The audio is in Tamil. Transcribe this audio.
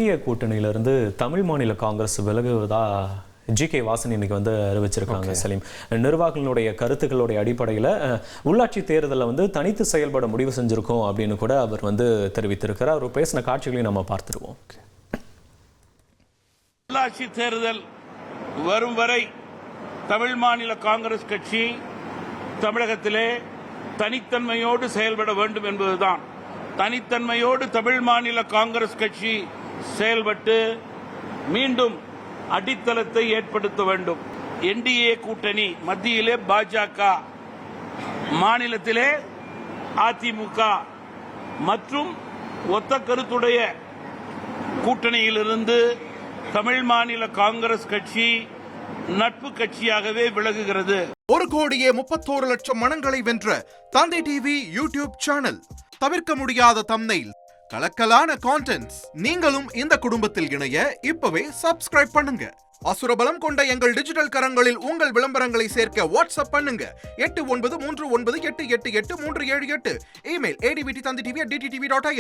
என்டிஏ கூட்டணியிலிருந்து தமிழ் மாநில காங்கிரஸ் விலகுவதா ஜி.கே. வாசன் இன்னைக்கு அறிவிச்சிருக்காங்க. சலீம், நிர்வாகிகளுடைய கருத்துக்களுடைய அடிப்படையில் உள்ளாட்சி தேர்தலில் தனித்து செயல்பட முடிவு செஞ்சிருக்கோம் அப்படின்னு கூட அவர் தெரிவித்திருக்கிறார். அவர் பேசின காட்சிகளையும் நம்ம பார்த்துருவோம். உள்ளாட்சி தேர்தல் வரும் வரை தமிழ் மாநில காங்கிரஸ் கட்சி தமிழகத்திலே தனித்தன்மையோடு செயல்பட வேண்டும் என்பதுதான். தனித்தன்மையோடு தமிழ் மாநில காங்கிரஸ் கட்சி செயல்பட்டு மீண்டும் அடித்தளத்தை ஏற்படுத்த வேண்டும். என்டிஏ கூட்டணி மத்தியிலே பாஜக, மாநிலத்திலே அதிமுக மற்றும் ஒத்த கருத்துடைய கூட்டணியிலிருந்து தமிழ் மாநில காங்கிரஸ் கட்சி நட்பு கட்சியாகவே விலகுகிறது. 1,31,00,000 மனங்களை வென்ற தந்தை டிவி யூடியூப் சேனல். தவிர்க்க முடியாத தம்ப்நெயில், கலக்கலான கான்டென்ட்ஸ். நீங்களும் இந்த குடும்பத்தில் இணைய இப்பவே சப்ஸ்கிரைப் பண்ணுங்க. அசுரபலம் கொண்ட எங்கள் டிஜிட்டல் கரங்களில் உங்கள் விளம்பரங்களை சேர்க்க வாட்ஸ்அப் பண்ணுங்க. 8939888838. Email advttv@dttv.in.